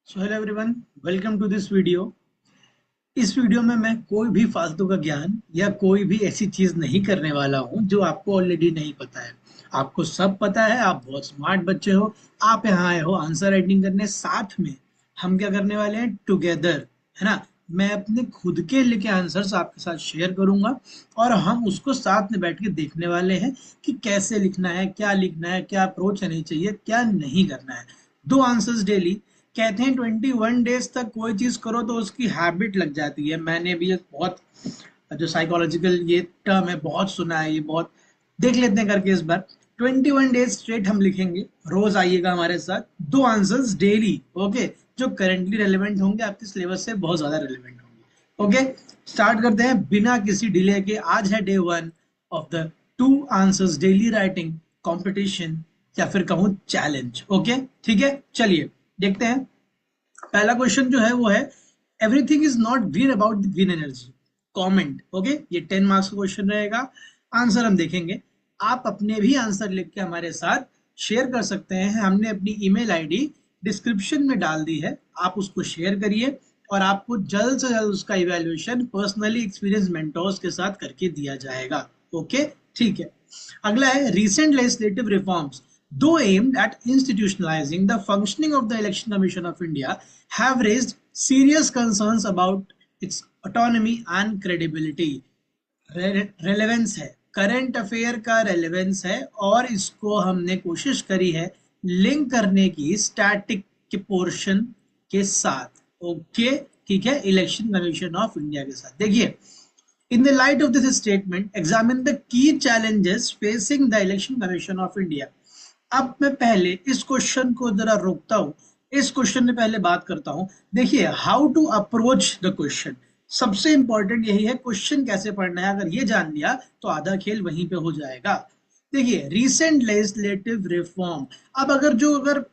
So hello everyone, welcome to this video. इस video में मैं कोई भी फालतू का ज्ञान या कोई भी ऐसी चीज नहीं करने वाला हूं जो आपको ऑलरेडी नहीं पता है। आपको सब पता है, आप बहुत स्मार्ट बच्चे हो। आप यहाँ आए हो आंसर राइटिंग करने, साथ में हम क्या करने वाले हैं टुगेदर, है ना। मैं अपने खुद के लिखे आंसर्स आपके साथ शेयर करूंगा और हम उसको साथ में बैठ के देखने वाले हैं कि कैसे लिखना है, क्या अप्रोच रहनी चाहिए, क्या नहीं करना है। दो आंसर्स डेली। कहते हैं 21 डेज तक कोई चीज करो तो उसकी हैबिट लग जाती है। मैंने भी ये बहुत, जो साइकोलॉजिकल ये टर्म है, बहुत सुना है। ये बहुत देख लेते हैं करके इस बार 21 डेज स्ट्रेट हम लिखेंगे। रोज आइएगा हमारे साथ, दो आंसर्स डेली, ओके, जो करेंटली रेलेवेंट होंगे, आपके सिलेबस से बहुत ज्यादा रेलेवेंट होंगे। ओके, स्टार्ट करते हैं बिना किसी डिले के। आज है day 1 of the two answers daily writing competition, या फिर कहूं चैलेंज। ओके, ठीक है, चलिए देखते हैं। पहला क्वेश्चन जो है वो है, everything is not green about the green energy, comment. Okay, ये 10 मार्क्स का क्वेश्चन रहेगा। आंसर हम देखेंगे। आप अपने भी आंसर लिख के हमारे साथ शेयर कर सकते हैं। हमने अपनी ईमेल आईडी डिस्क्रिप्शन में डाल दी है, आप उसको शेयर करिए और आपको जल्द से जल्द उसका इवेल्युएशन पर्सनली एक्सपीरियंस मेंटोर्स के साथ करके दिया जाएगा। ओके, ठीक है। अगला है, recent legislative reforms, though aimed at institutionalizing the functioning of the Election Commission of India, have raised serious concerns about its autonomy and credibility. Relevance है, करंट अफेयर का रेलेवेंस है, और इसको हमने कोशिश करी है लिंक करने की स्टैटिक के पोर्शन के साथ। ओके, ठीक है, इलेक्शन कमीशन ऑफ इंडिया के साथ। देखिए, in the light of this statement, examine the key challenges facing the Election Commission of India. अब मैं पहले इस क्वेश्चन को जरा रोकता हूं, इस क्वेश्चन में पहले बात करता हूं। देखिए, how to approach the question, सबसे इंपॉर्टेंट यही है, क्वेश्चन कैसे पढ़ना है। अगर ये जान लिया तो आधा खेल वहीं पे हो जाएगा। देखिए, रिसेंट लेजिस्लेटिव रिफॉर्म, अब अगर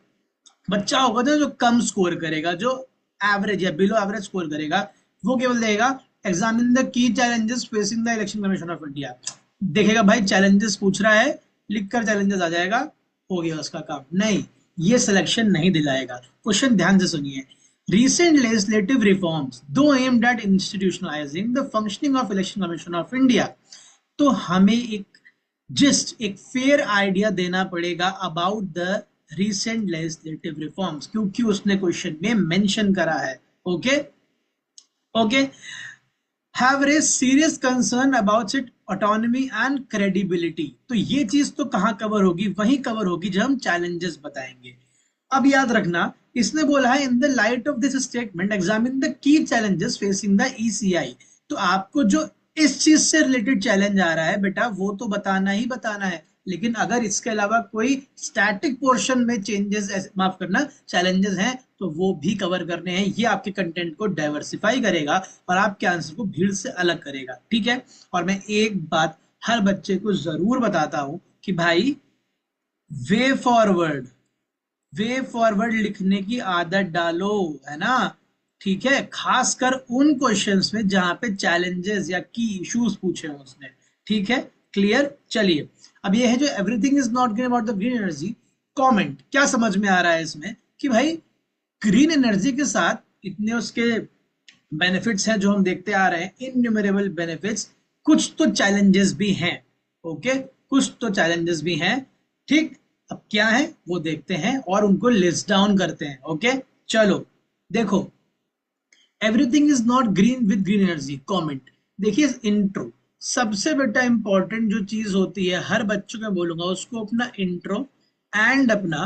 बच्चा होगा तो जो कम स्कोर करेगा, जो एवरेज या बिलो एवरेज स्कोर करेगा, वो केवल देगा examine the key challenges facing the election Commission of India. देखेगा भाई चैलेंजेस पूछ रहा है, लिखकर चैलेंजेस आ जाएगा, हो गया उसका काम। नहीं, ये सिलेक्शन नहीं दिलाएगा। क्वेश्चन ध्यान से सुनिए। Recent legislative reforms, though aimed at institutionalizing the functioning of Election Commission of India, तो हमें एक फेयर आइडिया देना पड़ेगा about the recent legislative reforms, क्योंकि उसने क्वेश्चन में मेंशन करा है। Okay, okay, have raise serious concern about it autonomy and credibility. तो ये चीज तो कहां कवर होगी, वहीं कवर होगी जब हम चैलेंजेस बताएंगे। अब याद रखना, इसने बोला है in the light of this statement examine the key challenges facing the ECI. तो आपको जो इस चीज से रिलेटेड चैलेंज आ रहा है बेटा, वो तो बताना ही बताना है। लेकिन अगर इसके अलावा कोई स्टैटिक पोर्शन में चेंजेस, माफ करना, चैलेंजेस हैं, तो वो भी कवर करने हैं। ये आपके कंटेंट को डाइवर्सिफाई करेगा और आपके आंसर को भीड़ से अलग करेगा। ठीक है, और मैं एक बात हर बच्चे को जरूर बताता हूं कि भाई, वे फॉरवर्ड, वे फॉरवर्ड लिखने की आदत डालो, है ना। ठीक है, खासकर उन क्वेश्चंस में जहां पे चैलेंजेस या की इश्यूज पूछे हो उसने। ठीक है, क्लियर। चलिए, अब ये है जो everything is not green about the green energy comment, क्या समझ में आ रहा है इसमें कि भाई ग्रीन एनर्जी के साथ इतने उसके बेनिफिट्स हैं जो हम देखते आ रहे हैं, इनन्यूमरेबल बेनिफिट्स, कुछ तो चैलेंजेस भी हैं। ओके, कुछ तो चैलेंजेस भी हैं। ठीक, अब क्या है वो देखते हैं और उनको लिस्ट डाउन करते हैं। ओके, चलो देखो, everything is not green with green energy comment. देखिए, इंट्रो सबसे बेटा इंपॉर्टेंट जो चीज होती है, हर बच्चों को बोलूंगा उसको अपना इंट्रो एंड अपना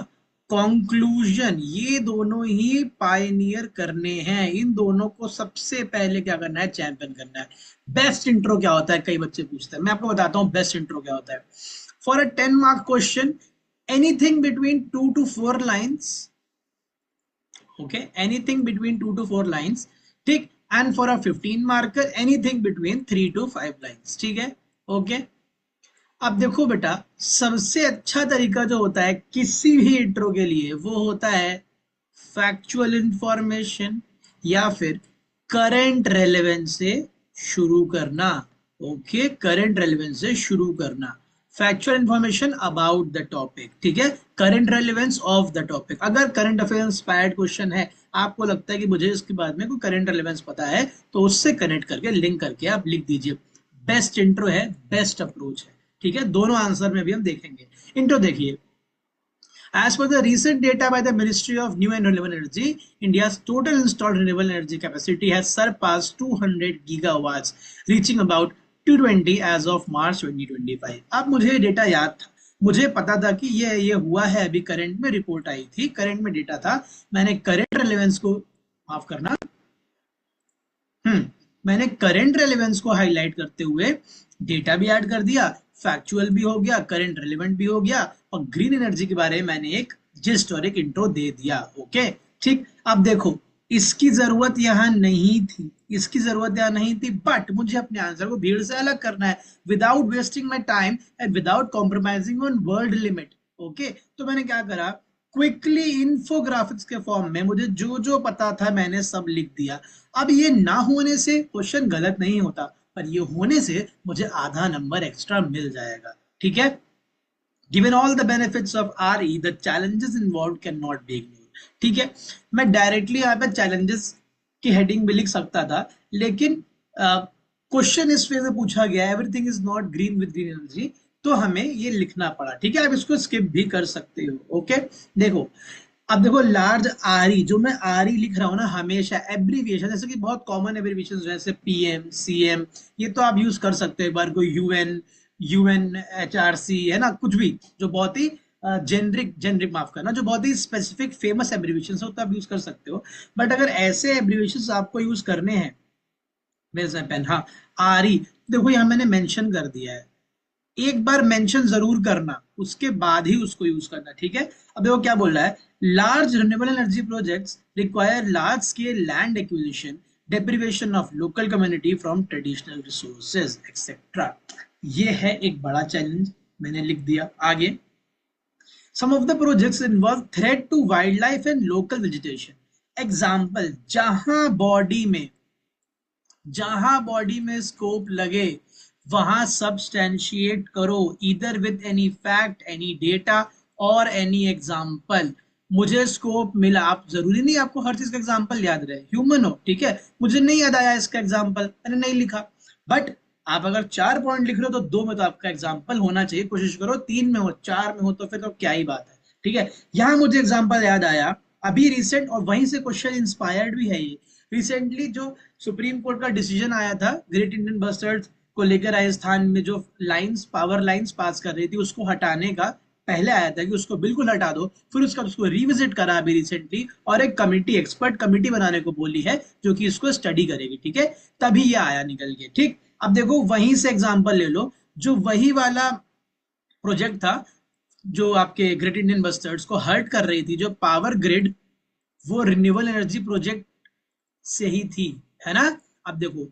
कंक्लूजन, ये दोनों ही पायनियर करने हैं। इन दोनों को सबसे पहले क्या करना है, चैंपियन करना है। बेस्ट इंट्रो क्या होता है, कई बच्चे पूछते हैं, मैं आपको बताता हूँ बेस्ट इंट्रो क्या होता है। For a 10 mark question, anything between 2 to 4 lines, okay, anything between 2 to 4 lines, ठीक। and for a 15 marker anything between 3 to 5 lines, ठीक है। ओके, अब देखो बेटा, सबसे अच्छा तरीका जो होता है किसी भी इंट्रो के लिए, वो होता है फैक्चुअल इंफॉर्मेशन या फिर करंट रेलेवेंस से शुरू करना। ओके, करंट रेलेवेंस से शुरू करना। Factual information about the topic, ठीक है, current relevance of the topic. अगर करंट अफेयर इंस्पायर्ड क्वेश्चन है, आपको लगता है कि मुझे इसके बाद में कोई करंट रेलेवेंस पता है, तो उससे कनेक्ट करके लिंक करके आप लिख दीजिए। बेस्ट इंट्रो है, बेस्ट अप्रोच है, ठीक है। दोनों आंसर में भी हम देखेंगे। इंट्रो देखिए। As per the recent data by the Ministry of New and Renewable Energy, India's total installed renewable energy capacity has surpassed 200 gigawatts, reaching about 220 as of March 2025. अब मुझे ये डेटा याद था, मुझे पता था कि ये हुआ है, अभी करंट में रिपोर्ट आई थी, करंट में डेटा था। मैंने करंट रेलेवेंस को, माफ करना, मैंने करंट रेलेवेंस को हाईलाइट करते हुए डेटा भी ऐड कर दिया, फैक्चुअल भी हो गया, करंट रेलेवेंट भी हो गया, और ग्रीन एनर्जी के बारे में मैंने एक जिस्ट और एक इंट्रो दे दिया। ओके, ठीक। अब देखो, इसकी जरूरत यहाँ नहीं थी, इसकी जरूरत यहाँ नहीं थी, बट मुझे अपने आंसर को भीड़ से अलग करना है without wasting my time and without compromising on word limit. Okay, तो मैंने क्या करा, क्विकली इन्फोग्राफिक्स के फॉर्म में मुझे जो जो पता था मैंने सब लिख दिया। अब ये ना होने से क्वेश्चन गलत नहीं होता, पर ये होने से मुझे आधा नंबर एक्स्ट्रा मिल जाएगा, ठीक है। Given all the benefits of RE, the challenges involve can not be ignored, ठीक है। मैं डायरेक्टली यहाँ पे चैलेंजेस की हेडिंग भी लिख सकता था, लेकिन क्वेश्चन इस वे में पूछा गया, everything is not green with green energy, तो हमें ये लिखना पड़ा, ठीक है। आप इसको स्किप भी कर सकते हो। ओके, देखो, अब देखो, लार्ज RE, जो मैं RE लिख रहा हूँ ना, हमेशा एब्रीविएशन, जैसे कि बहुत कॉमन एब्रीविएशन जैसे PM, CM, ये तो आप यूज कर सकते हो। एक बार कोई UNHRC है ना, कुछ भी जो बहुत ही जेनरिक माफ करना, जो बहुत ही स्पेसिफिक फेमस एब्रीविएशन हो, तो आप यूज कर सकते हो। बट अगर ऐसे एब्रीविएशन आपको यूज करने हैं, मेरे पेन, हाँ, RE, देखो यहाँ मैंने मेंशन कर दिया है, एक बार मेंशन जरूर करना, उसके बाद ही उसको यूज करना, ठीक है। अब देखो क्या बोल रहा है, large renewable energy projects require large scale land acquisition, deprivation of local community from traditional resources etc. ये है एक बड़ा चैलेंज, मैंने लिख दिया। आगे, some of the projects involve threat to wildlife and local vegetation. Example, जहां बॉडी में स्कोप लगे वहां सब्सटेंशिएट करो, इधर with any fact, any data और एनी एग्जाम्पल। मुझे स्कोप मिला, आप जरूरी नहीं आपको हर चीज का एग्जाम्पल याद रहे, ह्यूमन हो, ठीक है। मुझे नहीं याद आया इसका एग्जाम्पल, मैंने नहीं लिखा, बट आप अगर 4 पॉइंट लिख रहे हो तो 2 में तो आपका एग्जाम्पल होना चाहिए, कोशिश करो 3 में हो, 4 में हो तो फिर तो क्या ही बात है, ठीक है। यहां मुझे एग्जाम्पल याद आया अभी रिसेंट, और वहीं से क्वेश्चन इंस्पायर्ड भी है ये। रिसेंटली जो सुप्रीम कोर्ट का डिसीजन आया था ग्रेट इंडियन बस्टर्ड को लेकर, राजस्थान में जो लाइंस, पावर लाइंस पास कर रही थी, उसको हटाने का पहले आया था कि उसको बिल्कुल हटा दो, फिर उसको रिविजिट करा अभी रिसेंटली, और एक कमिटी, एक्सपर्ट कमिटी बनाने को बोली है जो कि इसको स्टडी करेगी, ठीक है। तभी ये आया निकल के, ठीक। अब देखो, वहीं से एग्जांपल ले लो, जो वही वाला प्रोजेक्ट था जो आपके ग्रेट इंडियन बस्टर्ड्स को हर्ट कर रही थी, जो पावर ग्रिड, वो रिन्यूएबल एनर्जी प्रोजेक्ट से ही थी, है ना। अब देखो,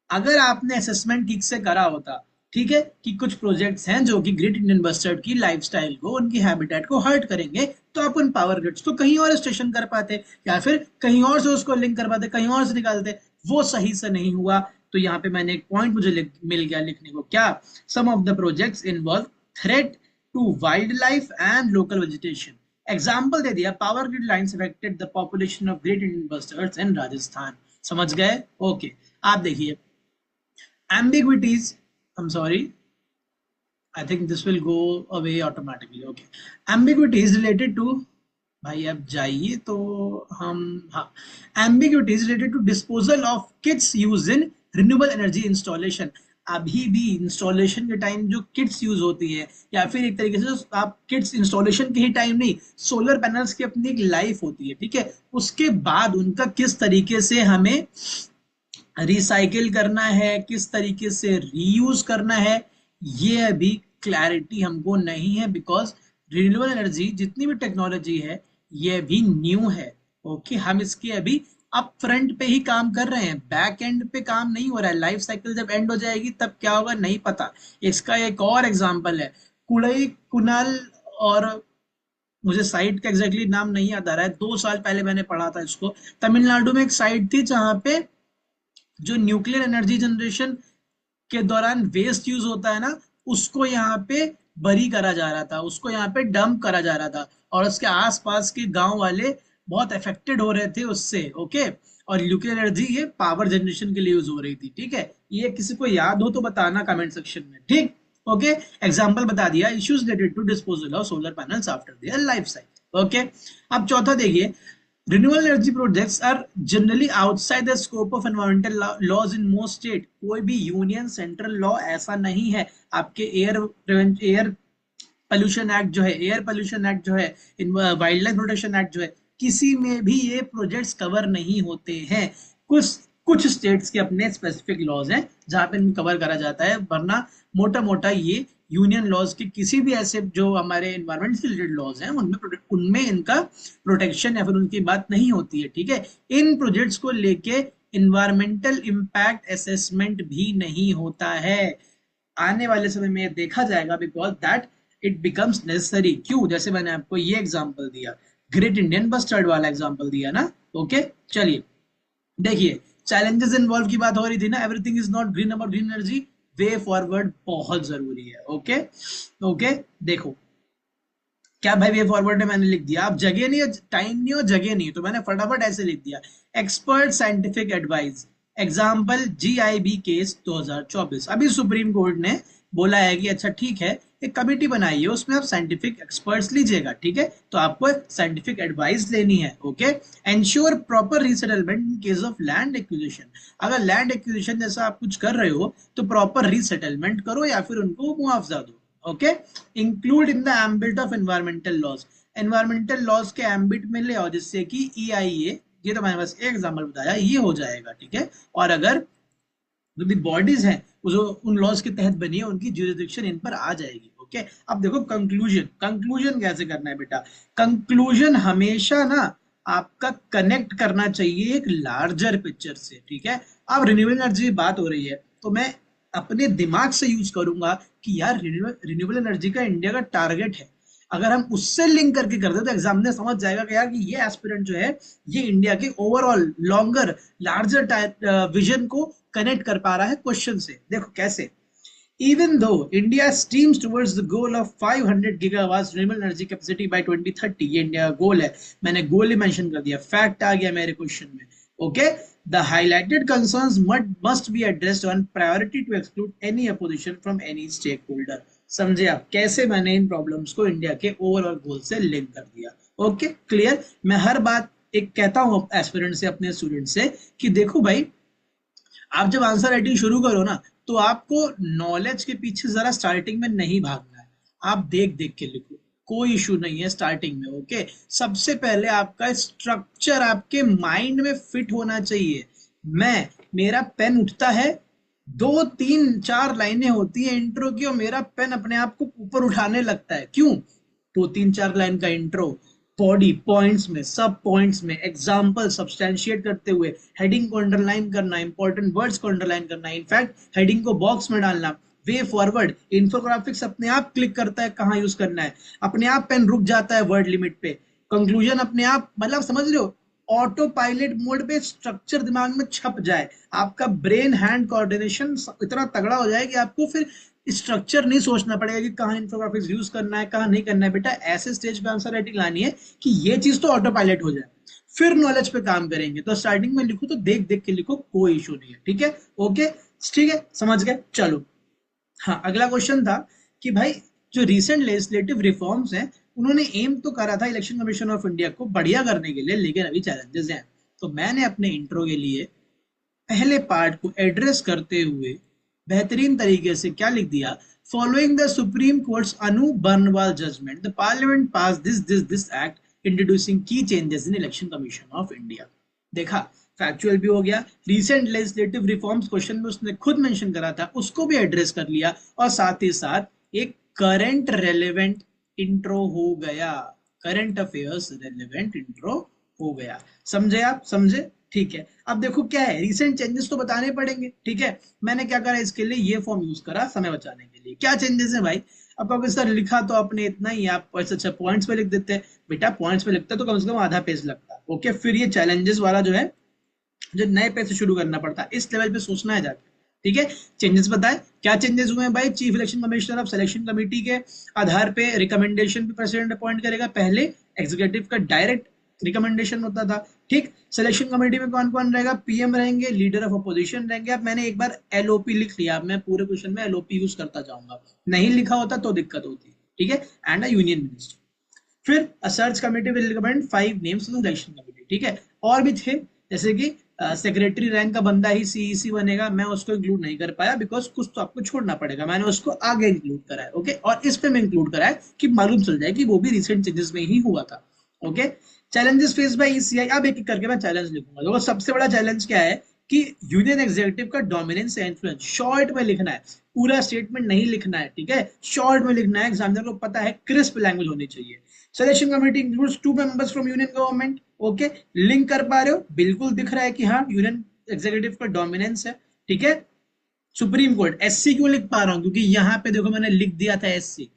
अगर आपने असेसमेंट ठीक से करा होता, ठीक है, कि कुछ प्रोजेक्ट्स हैं जो कि ग्रेट इंडियन बस्टर्ड की लाइफस्टाइल को, उनकी हैबिटेट को हर्ट करेंगे, तो आप उन पावर ग्रिड्स को कहीं और स्टेशन कर पाते, या फिर कहीं और से उसको लिंक कर पाते, कहीं और से निकालते। वो सही से नहीं हुआ, तो यहाँ पे मैंने एक पॉइंट मुझे मिल गया लिखने को, क्या, some of the projects involve threat to wildlife and local vegetation. Example दे दिया, power grid lines affected the population of great Indian bustards in Rajasthan. समझ गए? ओके, आप देखिए, ambiguities, I'm sorry, I think this will go away automatically. Okay, ambiguities related to, भाई अब जाइए तो हम, हाँ, ambiguities related to disposal of kits used in renewable energy installation। अभी भी इंस्टॉलेशन के टाइम जो किट्स यूज होती है, या फिर एक तरीके से आप किट्स इंस्टॉलेशन के ही टाइम नहीं, सोलर पैनल्स की अपनी एक लाइफ होती है, ठीक है, उसके बाद उनका किस तरीके से हमें रिसाइकिल करना है, किस तरीके से रीयूज करना है, ये अभी क्लैरिटी हमको नहीं है, बिकॉज रिन्यूएबल एनर्जी जितनी भी टेक्नोलॉजी है ये भी न्यू है। ओके, हम इसके अभी अप फ्रंट पे ही काम कर रहे हैं, बैक एंड पे काम नहीं हो रहा है। लाइफ साइकिल जब एंड हो जाएगी तब क्या होगा नहीं पता। इसका एक और एग्जांपल है कुड़ई कुनाल, और मुझे साइट का एग्जैक्टली नाम नहीं याद आ रहा है, 2 साल पहले मैंने पढ़ा था इसको। तमिलनाडु में एक साइट थी जहां पे जो न्यूक्लियर एनर्जी जनरेशन के दौरान वेस्ट यूज होता है ना, उसको यहाँ पे बरी करा जा रहा था, उसको यहाँ पे डंप करा जा रहा था, और उसके आसपास के गांव वाले बहुत अफेक्टेड हो रहे थे उससे। ओके, और न्यूक्लियर एनर्जी ये पावर जनरेशन के लिए यूज हो रही थी। ठीक है, ये किसी को याद हो तो बताना कमेंट सेक्शन में। ठीक, ओके, एग्जाम्पल बता दिया। Issues related to disposal of solar panels after their life cycle. Okay, अब चौथा देखिए, renewable energy projects are generally outside the scope of environmental laws in most state। कोई भी यूनियन सेंट्रल लॉ ऐसा नहीं है। आपके एयर पोल्यूशन एक्ट जो है, एयर पोल्यूशन एक्ट जो है, वाइल्ड लाइफ प्रोटेक्शन एक्ट जो है, किसी में भी ये प्रोजेक्ट्स कवर नहीं होते हैं। कुछ कुछ स्टेट्स के अपने स्पेसिफिक लॉज हैं जहां पे कवर करा जाता है, वरना मोटा मोटा ये यूनियन लॉज के किसी भी ऐसे जो हमारे एनवायरमेंट से रिलेटेड लॉज हैं उनमें इनका प्रोटेक्शन या फिर उनकी बात नहीं होती है। ठीक है, इन प्रोजेक्ट्स को लेके इन्वायरमेंटल इम्पैक्ट असेसमेंट भी नहीं होता है। आने वाले समय में देखा जाएगा, because that it becomes necessary. क्यों? जैसे मैंने आपको ये एग्जांपल दिया, ग्रेट इंडियन बस्टर्ड वाला एग्जांपल दिया ना। ओके, चलिए देखिए, चैलेंजेस इन्वॉल्व की बात हो रही थी ना, everything is not green about green energy, way forward बहुत जरूरी है। ओके ओके, देखो क्या भाई, वे फॉरवर्ड में मैंने लिख दिया, अब जगह नहीं है, टाइम नहीं हो, जगह नहीं, तो मैंने फटाफट ऐसे लिख दिया, expert scientific advice. Example GIB case 2024। अभी सुप्रीम कोर्ट ने बोला है कि अच्छा ठीक है, एक कमेटी बनाइए, उसमें आप साइंटिफिक एक्सपर्ट्स लीजिएगा। ठीक है, तो आपको साइंटिफिक एडवाइस लेनी है। Okay, ensure proper resettlement in case of land acquisition. अगर लैंड एक्विजिशन जैसा आप कुछ कर रहे हो तो प्रॉपर रीसेटलमेंट करो या फिर उनको मुआवजा दो। Okay, include in the ambit of environmental laws. Environmental laws के एम्बिट में ले आओ, जिससे कि EIA, ये तो मैंने बस एक एग्जांपल बताया, ये हो जाएगा। ठीक है, और अगर जो भी बॉडीज हैं जो उन लॉज के तहत बनी है, उनकी ज्यूरिसडिक्शन इन पर आ जाएगी। ओके, अब देखो कंक्लूजन। कंक्लूजन कैसे करना है बेटा? कंक्लूजन हमेशा ना आपका कनेक्ट करना चाहिए एक लार्जर पिक्चर से। ठीक है, अब रिन्यूएबल एनर्जी की बात हो रही है तो मैं अपने दिमाग से यूज करूंगा कि यार रिन्यूएबल एनर्जी का इंडिया का टारगेट है। अगर हम उससे लिंक करके कर दे तो एग्जामिनर समझ जाएगा कि यार कि ये एस्पिरेंट जो है ये इंडिया के ओवरऑल लॉन्गर लार्जर विजन को कनेक्ट कर पा रहा है क्वेश्चन से। देखो कैसे, even though India streams towards the goal of 500 gigawatts renewable energy capacity by 2030, ये इंडिया का गोल है, मैंने गोल ही मेंशन कर दिया, फैक्ट आ गया मेरे क्वेश्चन में। Okay, the highlighted concerns must be addressed on priority to exclude any opposition from any stakeholder। समझे आप कैसे मैंने इन प्रॉब्लम्स को इंडिया के ओवरऑल गोल से लिंक कर दिया? Okay, clear. मैं हर बात एक कहता हूं एस्पिरेंट से, अपने स्टूडेंट से, कि देखो भाई, आप जब आंसर राइटिंग शुरू करो ना तो आपको नॉलेज के पीछे जरा स्टार्टिंग में नहीं भागना है, आप देख देख के लिखो, कोई इशू नहीं है स्टार्टिंग में। ओके, सबसे पहले आपका स्ट्रक्चर आपके माइंड में फिट होना चाहिए। मेरा पेन उठता है, 2 3 4 लाइनें होती है इंट्रो की, और मेरा पेन अपने आप को ऊपर उठाने लगता है। क्यों? 2 3 4 लाइन का इंट्रो, बॉडी पॉइंट्स में, सब पॉइंट्स में एग्जांपल सब्सटेंशिएट करते हुए, हेडिंग को अंडरलाइन करना, इंपॉर्टेंट वर्ड्स को अंडरलाइन करना, इनफैक्ट हेडिंग को बॉक्स में डालना, वे फॉरवर्ड, इंफोग्राफिक्स अपने आप क्लिक करता है कहाँ यूज करना है, अपने आप पेन रुक जाता है वर्ड लिमिट पे, कंक्लूजन अपने आप, मतलब समझ रहे हो, ऑटो पायलट मोड पे स्ट्रक्चर दिमाग में छप जाए, आपका ब्रेन हैंड कोऑर्डिनेशन इतना तगड़ा हो जाए कि आपको फिर स्ट्रक्चर नहीं सोचना पड़ेगा कि कहाँ इंफोग्राफिक्स यूज करना है कहाँ नहीं करना है। बेटा ऐसे स्टेज पे आंसर राइटिंग लानी है कि ये चीज तो ऑटो पायलट हो जाए, फिर नॉलेज पे काम करेंगे। तो स्टार्टिंग में लिखो तो देख देख के लिखो, कोई इशू नहीं है। ठीक है, ओके, ठीक है, समझ गए। चलो, हाँ, अगला क्वेश्चन था कि भाई जो रिसेंट लेजिस्लेटिव रिफॉर्म्स हैं उन्होंने एम तो करा था इलेक्शन कमीशन ऑफ इंडिया को बढ़िया करने के लिए, लेकिन अभी चैलेंजेस हैं। तो मैंने अपने इंट्रो के लिए पहले पार्ट को एड्रेस करते हुए बेहतरीन तरीके से क्या लिख दिया, following the Supreme Court's Anoop Baranwal judgment the parliament pass this act introducing key changes in Election Commission of India. देखा, फैक्चुअल भी हो गया, रिसेंट लेजिस्लेटिव रिफॉर्म्स क्वेश्चन में उसने खुद मेंशन करा था, उसको भी एड्रेस कर लिया, और साथ ही साथ एक करंट रेलेवेंट इंट्रो हो गया, करंट अफेयर्स रेलेवेंट इंट्रो हो गया। समझे आप? समझे? ठीक है, अब देखो क्या है, रिसेंट चेंजेस तो बताने पड़ेंगे। ठीक है, मैंने क्या करा इसके लिए, ये फॉर्म यूज करा समय बचाने के लिए। क्या चेंजेस है भाई? अब कहोगे सर लिखा तो आपने इतना ही, आप अच्छा पॉइंट्स पे लिख देते। बेटा पॉइंट्स पे लिखता तो कम से कम आधा पेज लगता। ओके, फिर ये चैलेंजेस वाला जो है, जो नए पेज से शुरू करना पड़ता, इस लेवल पे सोचना है जाके। ठीक है, चेंजेस बताए, क्या चेंजेस हुए हैं भाई? Chief election commissioner of selection committee के आधार पे रिकमेंडेशन पे प्रेसिडेंट अपॉइंट करेगा, पहले एग्जीक्यूटिव का डायरेक्ट रिकमेंडेशन होता था। ठीक, सिलेक्शन कमेटी में कौन कौन रहेगा? पीएम रहेंगे, लीडर ऑफ अपोजिशन रहेंगे। अब मैंने एक बार एलओपी लिख लिया, अब मैं पूरे क्वेश्चन में एलओपी यूज करता जाऊंगा, नहीं लिखा होता तो दिक्कत होती। ठीक है, एंड अ यूनियन मिनिस्टर। फिर a search committee will recommend 5 names to the election committee. ठीक है, और भी थे, जैसे कि सेक्रेटरी रैंक का बंदा ही सीईसी बनेगा, मैं उसको इंक्लूड नहीं कर पाया बिकॉज कुछ तो आपको छोड़ना पड़ेगा, मैंने उसको आगे इंक्लूड करा है। ओके, और इस पे मैं इंक्लूड करा है कि मालूम चल जाए कि वो भी रिसेंट चेंजेस में ही हुआ था। Okay, challenges face by ECI, अब एक एक करके मैं चैलेंज लिखूंगा। देखो सबसे बड़ा चैलेंज क्या है कि यूनियन एग्जीक्यूटिव का डोमिनेंस या इन्फ्लुएंस, शॉर्ट में लिखना है, पूरा स्टेटमेंट नहीं लिखना है। ठीक है, शॉर्ट में लिखना है, एग्जामिनर को पता है, क्रिस्प लैंग्वेज होनी चाहिए। Selection committee includes 2 members from union government. Okay, link कर पा रहे हो? बिल्कुल दिख रहा है कि हाँ यूनियन एग्जीक्यूटिव का डोमिनेंस है। ठीक है, सुप्रीम कोर्ट, एससी क्यों लिख पा रहा हूं? क्योंकि यहाँ पे देखो मैंने लिख दिया था SC.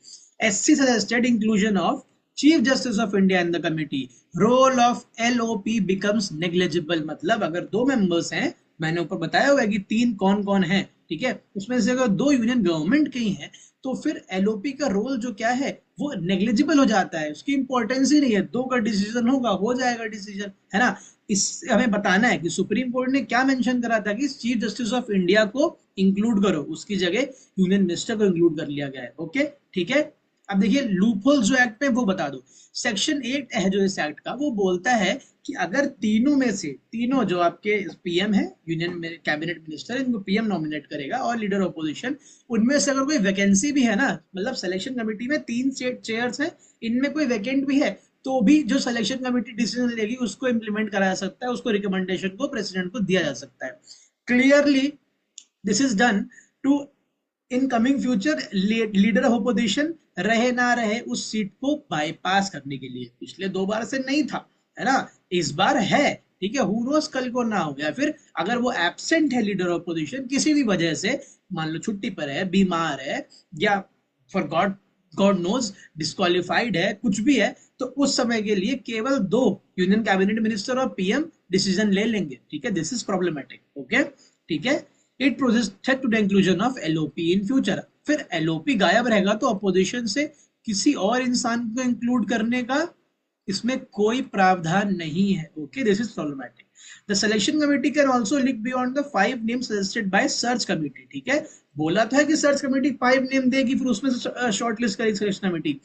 SC suggested inclusion of chief justice of India in the committee, role of LOP becomes negligible. मतलब अगर 2 मेंबर्स हैं, मैंने ऊपर बताया हुआ है कि 3 कौन कौन है, ठीक है, उसमें से अगर 2 यूनियन गवर्नमेंट के ही हैं तो फिर एलओपी का रोल जो क्या है वो नेग्लिजिबल हो जाता है, उसकी इंपॉर्टेंस ही नहीं है। 2 का डिसीजन होगा, हो जाएगा डिसीजन, है ना। इस हमें बताना है कि सुप्रीम कोर्ट ने क्या मेंशन करा था कि चीफ जस्टिस ऑफ इंडिया को इंक्लूड करो, उसकी जगह यूनियन मिनिस्टर को इंक्लूड कर लिया गया है। ओके, ठीक है। अब देखिए लूपहोल जो एक्ट में वो बता दो। सेक्शन 8 है जो इस एक्ट का, वो बोलता है कि अगर तीनों में से, तीनों जो आपके पीएम है, यूनियन कैबिनेट मिनिस्टर, इनको पीएम नॉमिनेट करेगा, और लीडर ऑपोजिशन, उनमें से अगर कोई वैकेंसी भी है ना, मतलब सिलेक्शन कमेटी में 3 चेयर्स हैं, इनमें कोई वैकेंट भी है, तो भी जो सिलेक्शन कमेटी डिसीजन लेगी उसको इंप्लीमेंट कराया सकता है, उसको रिकमेंडेशन को प्रेसिडेंट को दिया जा सकता है। Clearly this is done to incoming future leader of opposition रहे ना रहे उस सीट को बाईपास करने के लिए। पिछले 2 बार से नहीं था, है ना, इस बार है। ठीक है, हु नोस कल को ना हो गया, फिर अगर वो एब्सेंट है लीडर ऑफ अपोजिशन किसी भी वजह से, मान लो छुट्टी पर है, बीमार है, या for God God knows disqualified है, कुछ भी है, तो उस समय के लिए केवल 2 यूनियन कैबिनेट मिनिस्टर और पीएम डिसीजन ले लेंगे। ठीक है, दिस इज प्रॉब्लमेटिक। ओके, ठीक है, it process threat to the inclusion of LOP in future. फिर एलओपी गायब रहेगा तो अपोजिशन से किसी और इंसान को इंक्लूड करने का इसमें कोई प्रावधान नहीं है। Okay, this is problematic. The selection committee can also look beyond the 5 names suggested by search committee. ठीक है, बोला था कि सर्च कमेटी 5 नेम देगी, फिर उसमें से शॉर्ट लिस्ट करेगी सिलेक्शन कमेटी,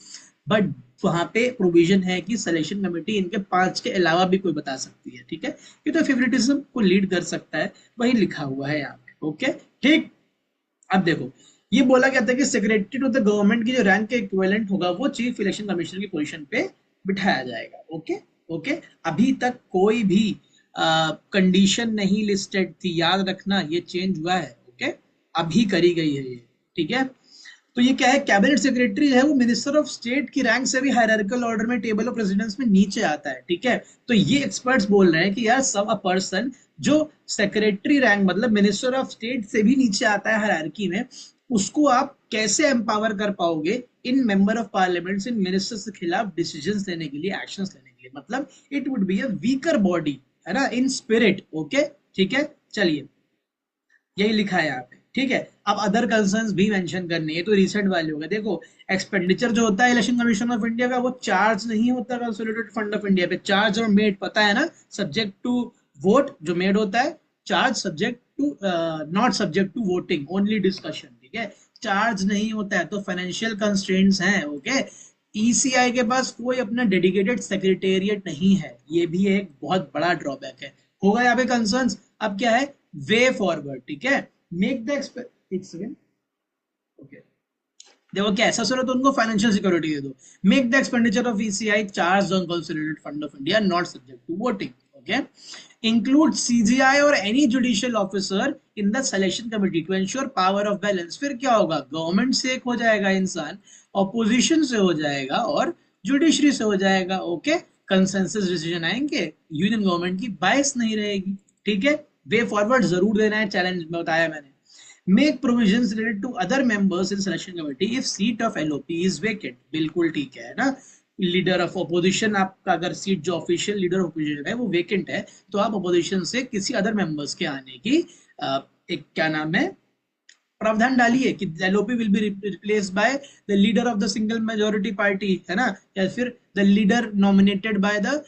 बट वहां पे प्रोविजन है कि सिलेक्शन कमेटी इनके 5 के अलावा भी कोई बता सकती है। ठीक है, ये तो फेवरेटिज्म को लीड कर सकता है, वही लिखा हुआ है यहाँ पे। ओके, ठीक। अब देखो ये बोला गया था कि सेक्रेटरी टू द गवर्नमेंट की जो रैंक के इक्विवेलेंट होगा वो चीफ इलेक्शन कमिश्नर की पोजीशन पे बिठाया जाएगा। ओके, ओके, अभी तक कोई भी कंडीशन नहीं लिस्टेड थी, याद रखना, ये चेंज हुआ है। ओके, अभी करी गई है ये। ठीक है, तो ये क्या है, कैबिनेट सेक्रेटरी है वो मिनिस्टर ऑफ स्टेट की रैंक से भी हायरार्किकल ऑर्डर में टेबल ऑफ प्रेसिडेंस में नीचे आता है। ठीक है, तो ये एक्सपर्ट्स बोल रहे हैं कि यार सब अ पर्सन जो सेक्रेटरी रैंक मतलब मिनिस्टर ऑफ स्टेट से भी नीचे आता है हायरार्की में, उसको आप कैसे एम्पावर कर पाओगे इन मेंबर ऑफ पार्लियामेंट, इन मिनिस्टर्स के खिलाफ डिसीजंस लेने के लिए, एक्शंस लेने के लिए। मतलब it would be a weaker body, है ना, इन स्पिरिट। ओके, ठीक है, चलिए यही लिखा है यहाँ पे। ठीक है, अब अदर कंसर्न्स भी मेंशन करनी है, तो रिसेंट वाले हो गए। देखो एक्सपेंडिचर जो होता है इलेक्शन कमीशन ऑफ इंडिया का, वो चार्ज नहीं होता कंसोलिडेटेड फंड ऑफ इंडिया पे, चार्ज और मेड पता है ना, सब्जेक्ट टू वोट जो मेड होता है, charge subject to, not subject to voting, only discussion. ठीक है, चार्ज नहीं होता है, तो फाइनेंशियल कंस्ट्रेंट्स हैं। ओके, ईसीआई के पास कोई अपना डेडिकेटेड सेक्रेटेरिएट नहीं है, ये भी एक बहुत बड़ा ड्रॉबैक है। होगा यहाँ पे कंसर्न्स। अब क्या है, वे फॉरवर्ड। ठीक है, मेक द एक सेकेंड, ओके, देखो क्या ऐसा सुनो तो उनको फाइनेंशियल सिक्योरिटी दे दो। Make the expenditure of ECI charge on consolidated fund of India not subject to voting. Okay, include CJI और any judicial officer in the selection committee to ensure power of balance. फिर क्या होगा, government से एक हो जाएगा इंसान, opposition से हो जाएगा, और जुडिशरी से हो जाएगा। ओके, कंसेंसस डिसीजन आएंगे, यूनियन गवर्नमेंट की बायस नहीं रहेगी। ठीक है, वे फॉरवर्ड जरूर देना है, चैलेंज में बताया मैंने। Make provisions related to other members in selection committee if seat of LOP is vacant. बिल्कुल ठीक है ना, लीडर ऑफ अपोजिशन आपका अगर सीट जो ऑफिशियल लीडर ऑफ अपोजिशन है वो वेकेंट है, तो आप अपोजिशन से किसी अदर मेंबर्स के आने की एक क्या नाम है प्रावधान डालिए कि LOP will be replace by the leader of the single majority party, है ना, या फिर the leader nominated by the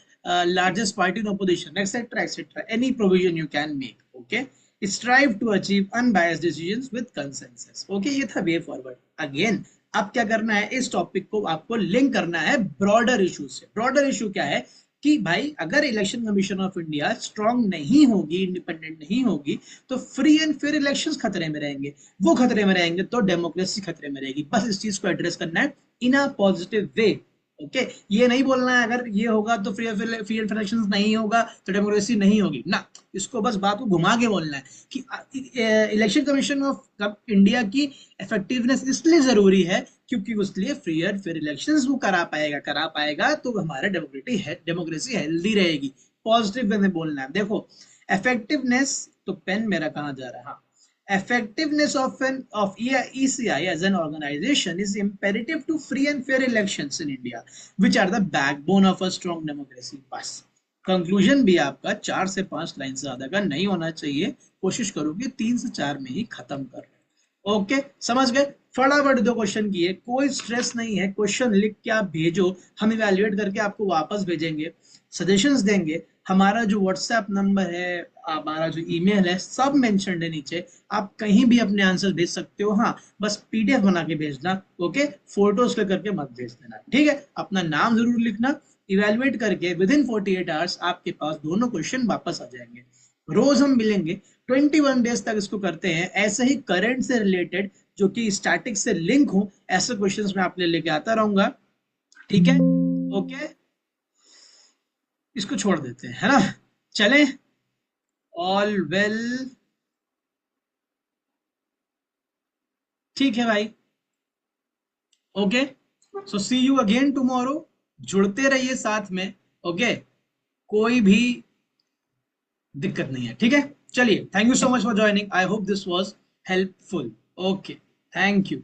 largest party in opposition, etc., etc. Any provision you can make. Okay. Strive to achieve unbiased decisions with consensus. Okay, ये था way forward. Again अब क्या करना है, इस टॉपिक को आपको लिंक करना है ब्रॉडर इशू से. ब्रॉडर इशू क्या है कि भाई अगर election Commission of India strong नहीं होगी, इंडिपेंडेंट नहीं होगी, तो फ्री एंड फेयर इलेक्शंस खतरे में रहेंगे. वो खतरे में रहेंगे तो डेमोक्रेसी खतरे में रहेगी. बस इस चीज को एड्रेस करना है इन अ पॉजिटिव वे. ओके, ये नहीं बोलना है अगर ये होगा तो फ्री एंड इलेक्शंस नहीं होगा तो डेमोक्रेसी नहीं होगी ना. इसको बस बात को घुमा के बोलना है कि इलेक्शन कमीशन ऑफ इंडिया की इफेक्टिवनेस इसलिए जरूरी है क्योंकि उसलिए फ्री एंड फेयर इलेक्शंस वो करा पाएगा तो हमारा डेमोक्रेसी हेल्दी रहेगी. पॉजिटिव वे में बोलना है. देखो इफेक्टिवनेस, तो पेन मेरा कहाँ जा रहा है, हाँ, effectiveness of ECI as an organization is imperative to free and fair elections in India, which are the backbone of a strong democracy. बस कंक्लूजन भी आपका 4 से 5 लाइन से ज्यादा का नहीं होना चाहिए. कोशिश करो कि 3 से 4 में ही खत्म कर रहे. ओके, समझ गए. फटाफट 2 क्वेश्चन किए, कोई स्ट्रेस नहीं है. क्वेश्चन लिख के आप भेजो, हम इवेल्युएट करके आपको वापस भेजेंगे, सजेशंस देंगे. हमारा जो व्हाट्सएप नंबर है, हमारा जो ईमेल है, सब मेंशन्ड है नीचे. आप कहीं भी अपने आंसर भेज सकते हो. हाँ, बस पीडीएफ बना के भेजना. ओके, फोटोज करके मत भेज देना. ठीक है, अपना नाम जरूर लिखना. इवेल्युएट करके विद इन 48 आवर्स आपके पास दोनों क्वेश्चन वापस आ जाएंगे. रोज हम मिलेंगे, 21 डेज तक इसको करते हैं. ऐसे ही करंट से रिलेटेड जो कि स्टैटिक से लिंक हो, ऐसे क्वेश्चंस मैं आपके लेके आता रहूंगा. ठीक है, ओके, इसको छोड़ देते हैं, है ना. चलें, ऑल वेल. ठीक है भाई. Okay, so see you again tomorrow. जुड़ते रहिए साथ में. ओके, कोई भी दिक्कत नहीं है. ठीक है, चलिए, thank you so much for joining. I hope this was helpful. Okay, thank you.